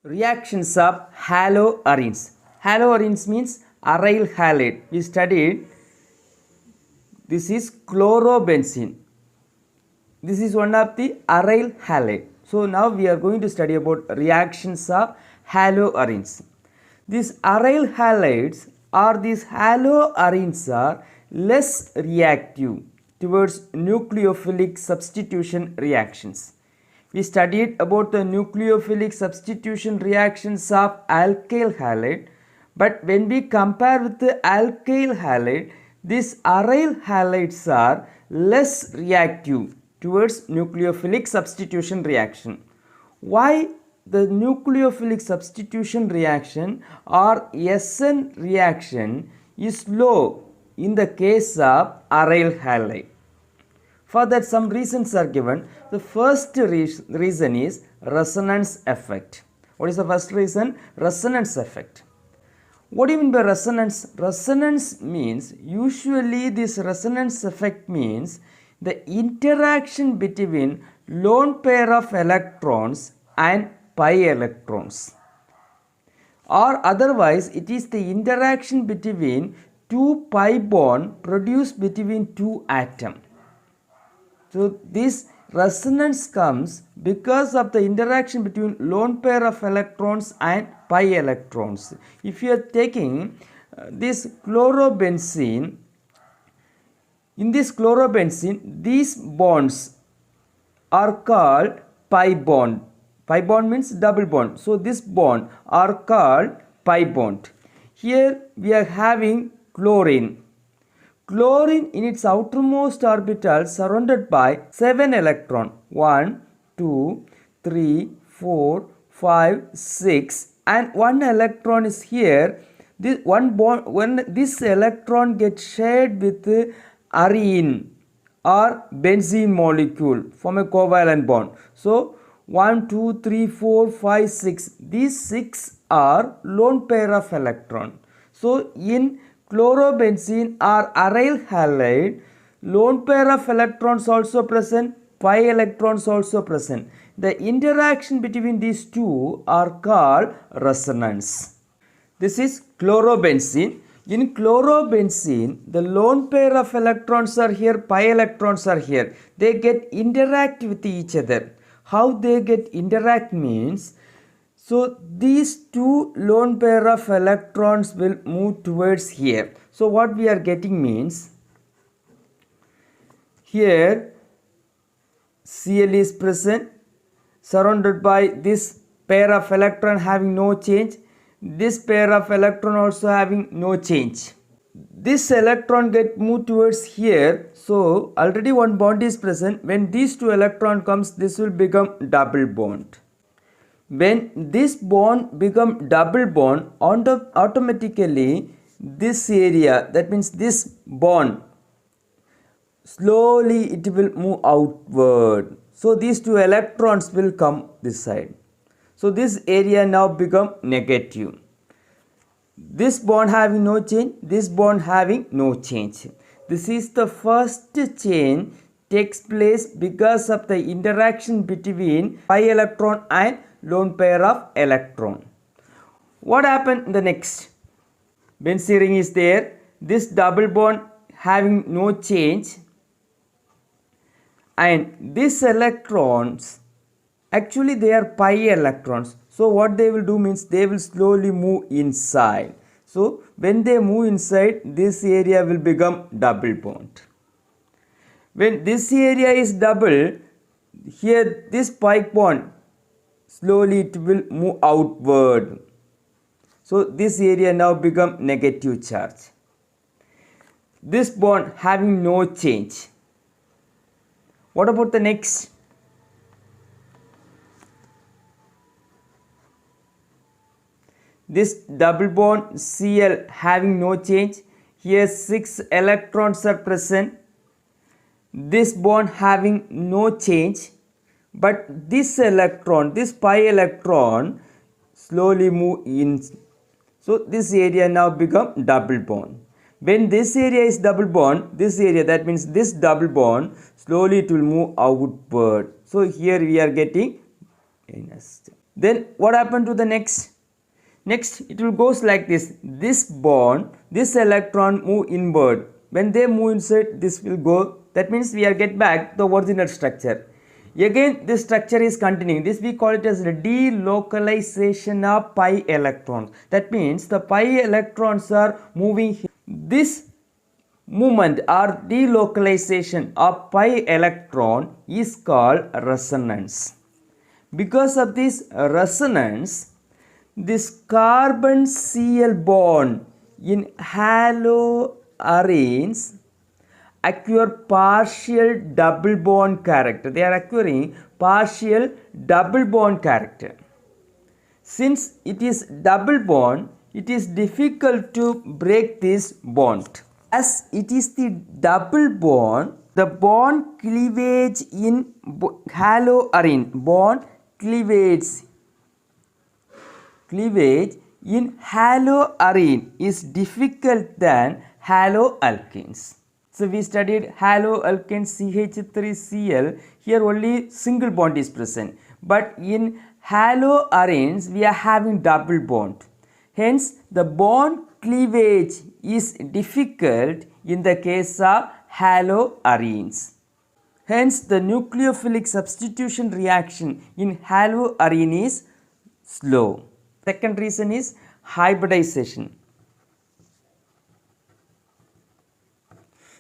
Reactions of haloarenes. Haloarenes means aryl halide. We studied this is chlorobenzene. This is one of the aryl halide. So now we are going to study about reactions of haloarenes. These aryl halides or these haloarenes are less reactive towards nucleophilic substitution reactions. We studied about the nucleophilic substitution reactions of alkyl halide, but when we compare with the alkyl halide, these aryl halides are less reactive towards nucleophilic substitution reaction. Why the nucleophilic substitution reaction or SN reaction is low in the case of aryl halide? For that, some reasons are given. The first reason is resonance effect. What is the first reason? Resonance effect. What do you mean by resonance? Resonance means, usually this resonance effect means the interaction between lone pair of electrons and pi electrons. Or otherwise, it is the interaction between two pi bond produced between two atoms. So this resonance comes because of the interaction between lone pair of electrons and pi electrons. If you are taking this chlorobenzene, in this chlorobenzene, these bonds are called pi bond. Pi bond means double bond. So this bond are called pi bond. Here we are having chlorine. Chlorine in its outermost orbital surrounded by 7 electrons. 1, 2, 3, 4, 5, 6 and 1 electron is here. This one bond, when this electron gets shared with arene or benzene molecule, form a covalent bond. So 1, 2, 3, 4, 5, 6. These 6 are lone pair of electron. So in chlorobenzene or aryl halide, lone pair of electrons also present, pi electrons also present. The interaction between these two are called resonance. This is chlorobenzene. In chlorobenzene, the lone pair of electrons are here, pi electrons are here. They get interact with each other. How they get interact means, so these two lone pair of electrons will move towards here. So what we are getting means, here Cl is present surrounded by this pair of electron having no change. This pair of electron also having no change. This electron get moved towards here. So already one bond is present. When these two electron comes, this will become double bond. When this bond become double bond, automatically this area, that means this bond, slowly it will move outward. So these two electrons will come this side. So this area now become negative. This bond having no change, this bond having no change. This is the first change takes place because of the interaction between pi electron and lone pair of electron. What happened in the next? Benzene ring is there. This double bond having no change, and these electrons, actually they are pi electrons. So what they will do means they will slowly move inside. So when they move inside, this area will become double bond. When this area is double, here this pi bond, slowly it will move outward. So this area now become negative charge. This bond having no change. What about the next? This double bond Cl having no change. Here 6 electrons are present. This bond having no change. But this electron, this pi electron, slowly move in. So this area now become double bond. When this area is double bond, this area, that means this double bond, slowly it will move outward. So here we are getting Then what happened to the next? Next it will goes like this. This bond, this electron move inward. When they move inside, this will go. That means we are get back the original structure. Again this structure is continuing. This we call it as the delocalization of pi electrons. That means the pi electrons are moving here. This movement or delocalization of pi electron is called resonance. Because of this resonance, this carbon Cl bond in haloarenes acquire partial double bond character. They are acquiring partial double bond character. Since it is double bond, it is difficult to break this bond. As it is the double bond, the bond cleavage in haloarene, bond cleavage in haloarene is difficult than haloalkanes. So we studied haloalkane CH3Cl. Here only single bond is present. But in haloarenes we are having double bond. Hence the bond cleavage is difficult in the case of haloarenes. Hence the nucleophilic substitution reaction in haloarene is slow. Second reason is hybridization.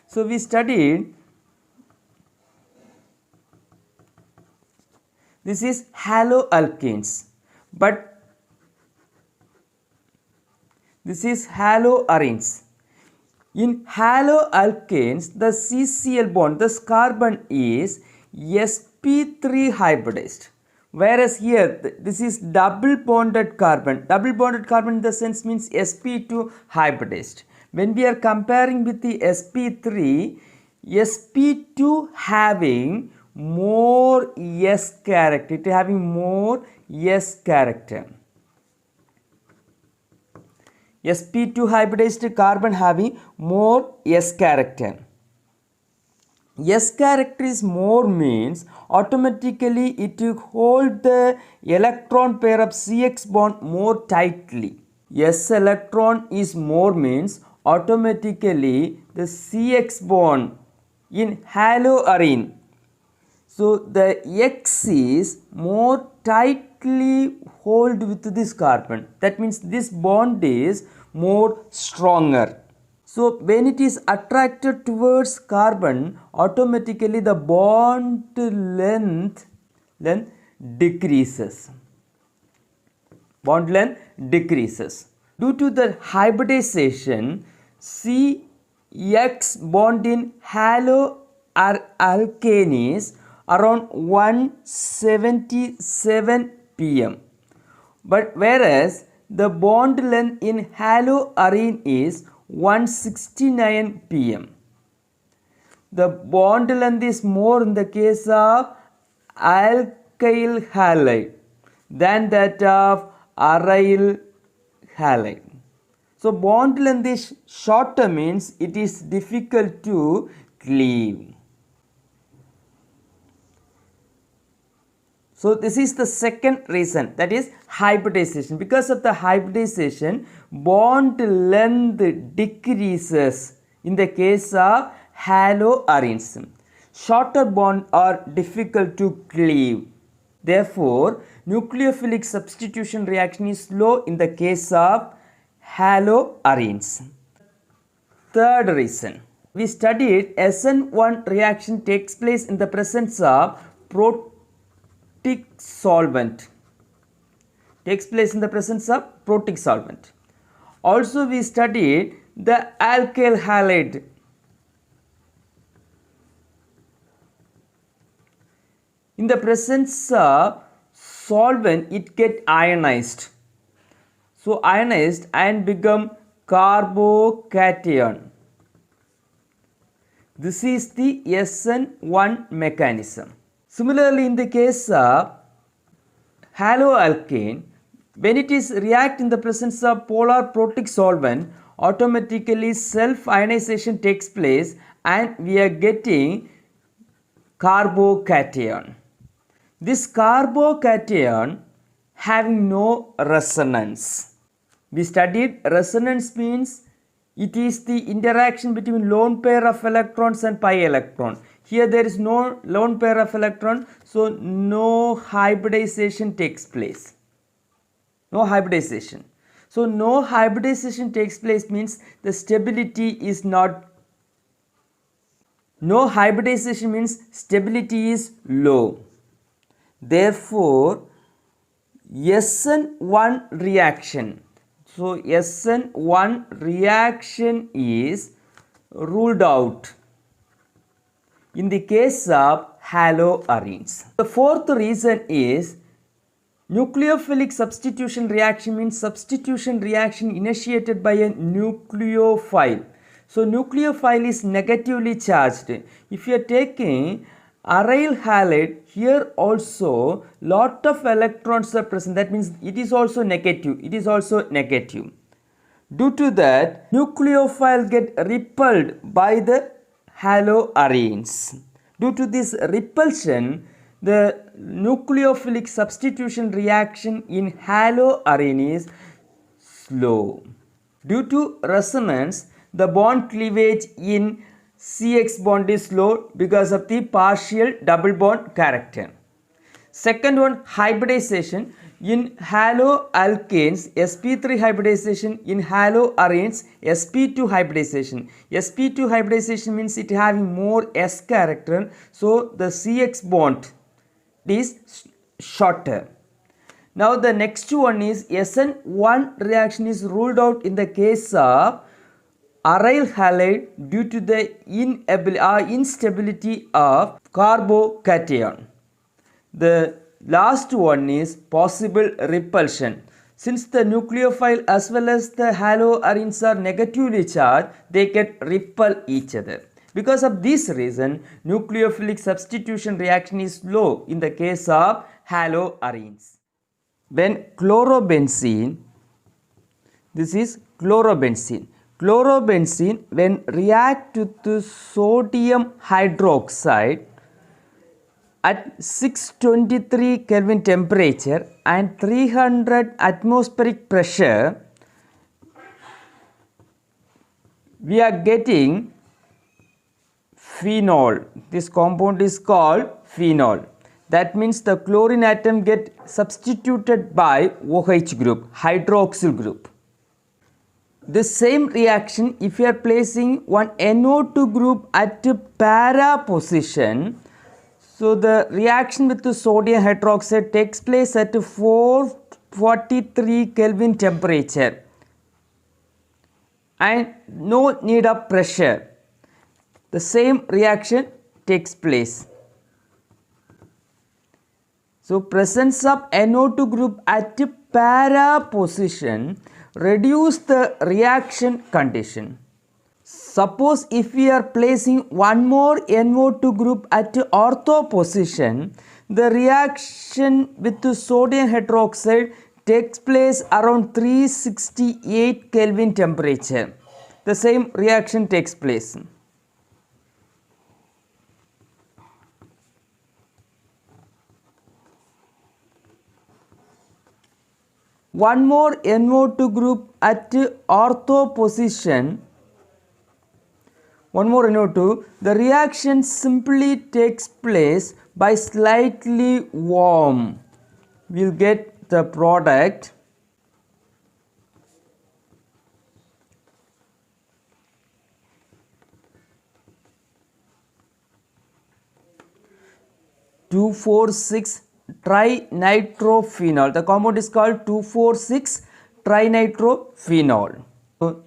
So we studied this is haloalkanes, but this is haloarenes. In haloalkanes, the CCl bond, this carbon is sp3 hybridized. Whereas here, this is double bonded carbon. Double bonded carbon in the sense means sp2 hybridized. When we are comparing with the sp3, sp2 having more S character. It having more S character. sp2 hybridized carbon having more S character. S character is more means automatically it will hold the electron pair of CX bond more tightly. S electron is more means automatically the CX bond in haloarene. So the X is more tightly hold with this carbon. That means this bond is more stronger. So when it is attracted towards carbon, automatically the bond length decreases. Bond length decreases. Due to the hybridization, CX bond in haloalkane is around 177 pm. But whereas the bond length in haloarene is 169 pm. The bond length is more in the case of alkyl halide than that of aryl halide. So bond length is shorter means it is difficult to cleave. So this is the second reason, that is hybridization. Because of the hybridization, bond length decreases in the case of haloarenes. Shorter bonds are difficult to cleave. Therefore, nucleophilic substitution reaction is slow in the case of haloarenes. Third reason, we studied SN1 reaction takes place in the presence of protic solvent. Takes place in the presence of protic solvent. Also we studied the alkyl halide. In the presence of solvent, it get ionized. So ionized and become carbocation. This is the SN1 mechanism. Similarly, in the case of haloalkane, when it is react in the presence of polar protic solvent, automatically self-ionization takes place and we are getting carbocation. This carbocation having no resonance. We studied resonance means it is the interaction between lone pair of electrons and pi electron. Here there is no lone pair of electron, so no hybridization takes place. No hybridization. So no hybridization takes place means the stability is not. No hybridization means stability is low. Therefore, SN1 reaction. So SN1 reaction is ruled out in the case of haloarenes. The fourth reason is nucleophilic substitution reaction means substitution reaction initiated by a nucleophile. So nucleophile is negatively charged. If you are taking aryl halide, here also lot of electrons are present. That means it is also negative. It is also negative. Due to that, nucleophile get repelled by the haloarenes. Due to this repulsion, the nucleophilic substitution reaction in haloarene is slow. Due to resonance, the bond cleavage in CX bond is slow because of the partial double bond character. Second one, hybridization. In haloalkanes, sp3 hybridization. In haloarenes, sp2 hybridization. sp2 hybridization means it having more S character, so the CX bond is shorter. Now the next one is SN1 reaction is ruled out in the case of aryl halide due to the instability of carbocation. The last one is possible repulsion. Since the nucleophile as well as the haloarenes are negatively charged, they can repel each other. Because of this reason, nucleophilic substitution reaction is low in the case of haloarenes. When chlorobenzene, this is chlorobenzene. Chlorobenzene, when react with the sodium hydroxide at 623 Kelvin temperature and 300 atmospheric pressure, we are getting phenol. This compound is called phenol. That means the chlorine atom get substituted by OH group, hydroxyl group. The same reaction, if you are placing one NO2 group at para position, so the reaction with the sodium hydroxide takes place at 443 Kelvin temperature and no need of pressure. The same reaction takes place. So presence of NO2 group at para position reduce the reaction condition. Suppose if we are placing one more NO2 group at ortho position, the reaction with the sodium hydroxide takes place around 368 Kelvin temperature. The same reaction takes place. One more NO2 group at ortho position, one more NO2, the reaction simply takes place by slightly warm. We will get the product. (2,4,6) trinitrophenol. The compound is called 2,4,6 trinitrophenol. So,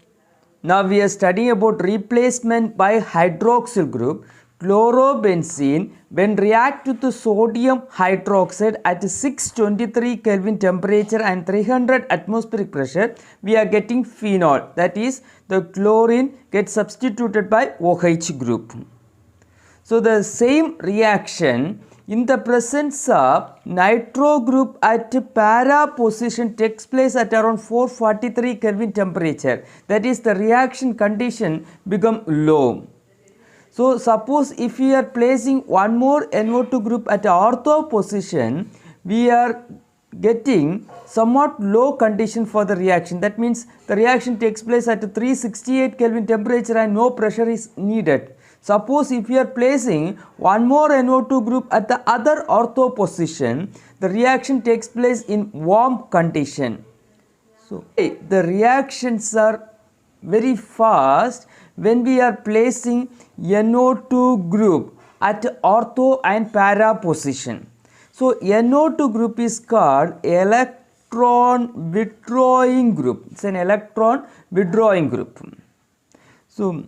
now we are studying about replacement by hydroxyl group. Chlorobenzene, when react with the sodium hydroxide at 623 Kelvin temperature and 300 atmospheric pressure, we are getting phenol. That is, the chlorine gets substituted by OH group. So the same reaction in the presence of nitro group at para position takes place at around 443 Kelvin temperature. That is, the reaction condition become low. So suppose if we are placing one more NO2 group at ortho position, we are getting somewhat low condition for the reaction. That means the reaction takes place at 368 Kelvin temperature and no pressure is needed. Suppose if you are placing one more NO2 group at the other ortho position, the reaction takes place in warm condition. So the reactions are very fast when we are placing NO2 group at ortho and para position. So NO2 group is called electron withdrawing group. It's an electron withdrawing group. So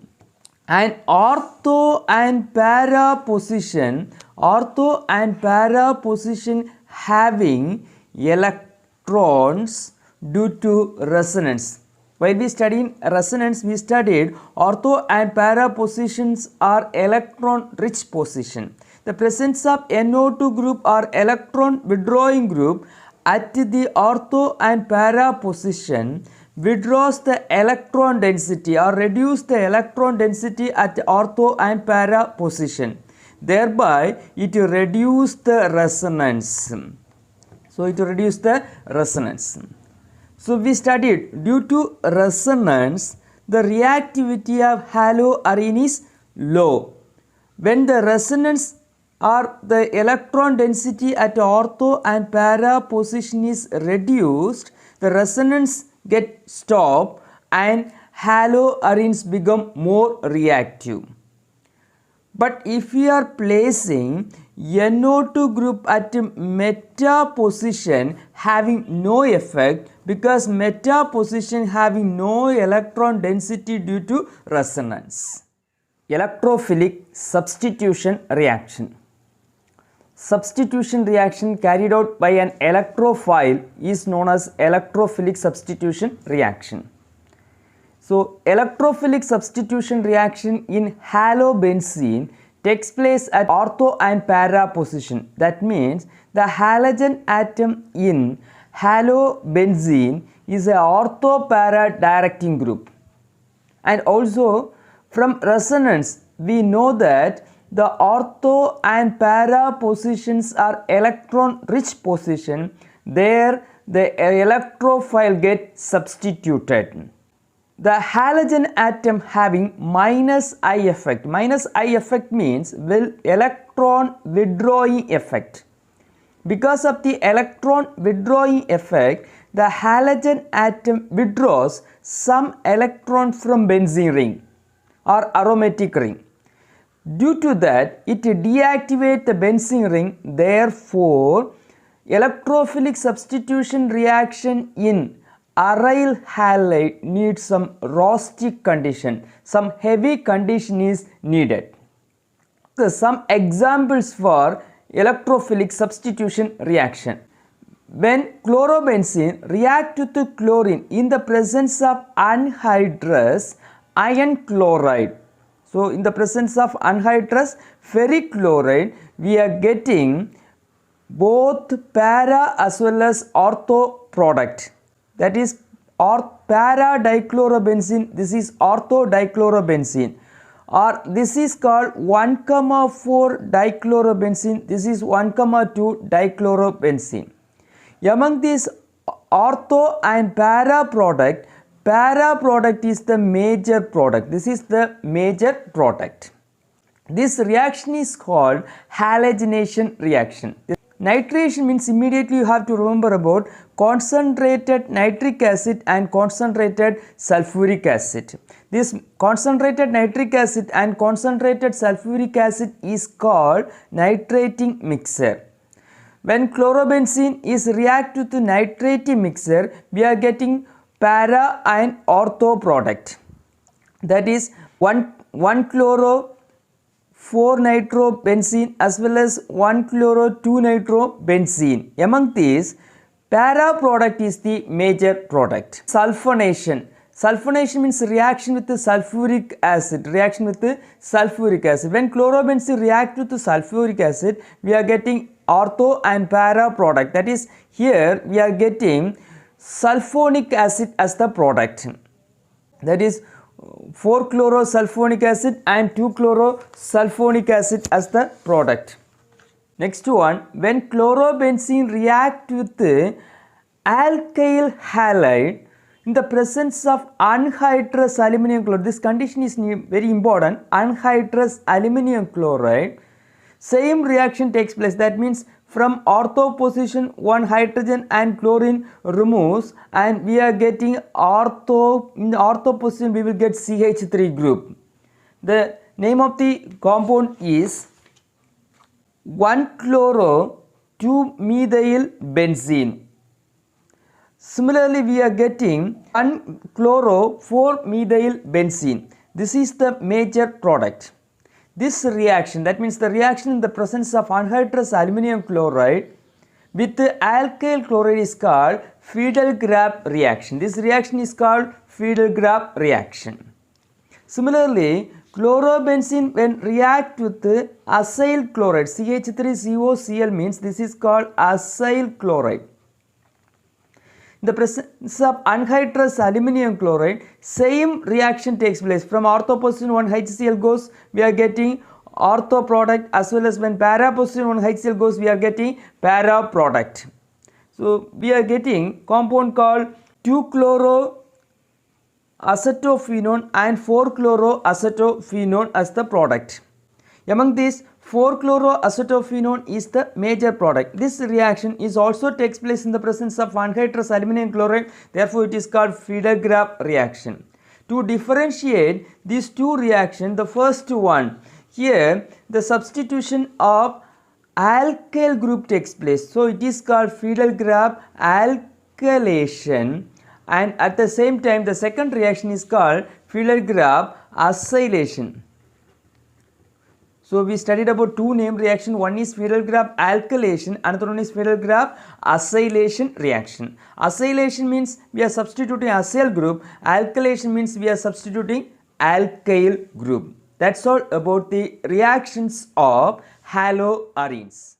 and ortho and para position having electrons due to resonance. While we studied resonance, we studied ortho and para positions are electron rich position. The presence of NO2 group or electron withdrawing group at the ortho and para position withdraws the electron density or reduce the electron density at ortho and para position. Thereby, it reduces the resonance. So, it reduces the resonance. So, we studied due to resonance, the reactivity of haloarine is low. When the resonance or the electron density at ortho and para position is reduced, the resonance get stopped and haloarenes become more reactive. But if we are placing NO2 group at meta position having no effect, because meta position having no electron density due to resonance. Electrophilic substitution reaction. Substitution reaction carried out by an electrophile is known as electrophilic substitution reaction. So, electrophilic substitution reaction in halobenzene takes place at ortho and para position. That means the halogen atom in halobenzene is a ortho para directing group. And also from resonance we know that the ortho and para positions are electron rich position. There the electrophile gets substituted. The halogen atom having minus I effect. Minus I effect means electron withdrawing effect. Because of the electron withdrawing effect, the halogen atom withdraws some electron from benzene ring or aromatic ring. Due to that, it deactivates the benzene ring. Therefore, electrophilic substitution reaction in aryl halide needs some Rostock condition. Some heavy condition is needed. So, some examples for electrophilic substitution reaction. When chlorobenzene reacts with chlorine in the presence of anhydrous iron chloride. So, in the presence of anhydrous ferric chloride, we are getting both para as well as ortho product. That is para dichlorobenzene, this is ortho dichlorobenzene, or this is called 1,4 dichlorobenzene, this is 1,2 dichlorobenzene. Among these ortho and para product is the major product. This is the major product. This reaction is called halogenation reaction. Nitration means immediately you have to remember about concentrated nitric acid and concentrated sulfuric acid. This concentrated nitric acid and concentrated sulfuric acid is called nitrating mixture. When chlorobenzene is reacted to nitrating mixture, we are getting para and ortho product. That is 1,chloro 4-nitrobenzene as well as 1,chloro 2-nitrobenzene. Among these, para product is the major product. Sulfonation. Sulfonation means reaction with the sulfuric acid. Reaction with the sulfuric acid. When chlorobenzene reacts with the sulfuric acid, we are getting ortho and para product. That is, here we are getting sulfonic acid as the product. That is 4-chlorosulfonic acid and 2-chlorosulfonic acid as the product. Next one, when chlorobenzene react with alkyl halide in the presence of anhydrous aluminum chloride, this condition is very important, anhydrous aluminum chloride, same reaction takes place. That means from ortho position one hydrogen and chlorine removes and we are getting ortho, in the ortho position we will get CH3 group. The name of the compound is 1-chloro-2-methyl benzene. Similarly, we are getting 1-chloro-4-methyl benzene. This is the major product. This reaction, that means the reaction in the presence of anhydrous aluminum chloride with alkyl chloride is called Friedel-Crafts reaction. This reaction is called Friedel-Crafts reaction. Similarly, chlorobenzene when react with acyl chloride, CH3COCl means this is called acyl chloride. In the presence of anhydrous aluminum chloride, same reaction takes place. From ortho position one HCl goes, we are getting ortho product, as well as when para position one HCl goes, we are getting para product. So we are getting compound called 2-chloroacetophenone and 4-chloroacetophenone as the product. Among these, 4-chloroacetophenone is the major product. This reaction is also takes place in the presence of anhydrous aluminum chloride. Therefore, it is called Friedel-Crafts reaction. To differentiate these two reactions, the first one, here the substitution of alkyl group takes place. So, it is called Friedel-Crafts alkylation, and at the same time the second reaction is called Friedel-Crafts acylation. So we studied about two name reaction. One is Friedel-Crafts alkylation, another one is Friedel-Crafts acylation reaction. Acylation means we are substituting acyl group. Alkylation means we are substituting alkyl group. That's all about the reactions of haloarenes.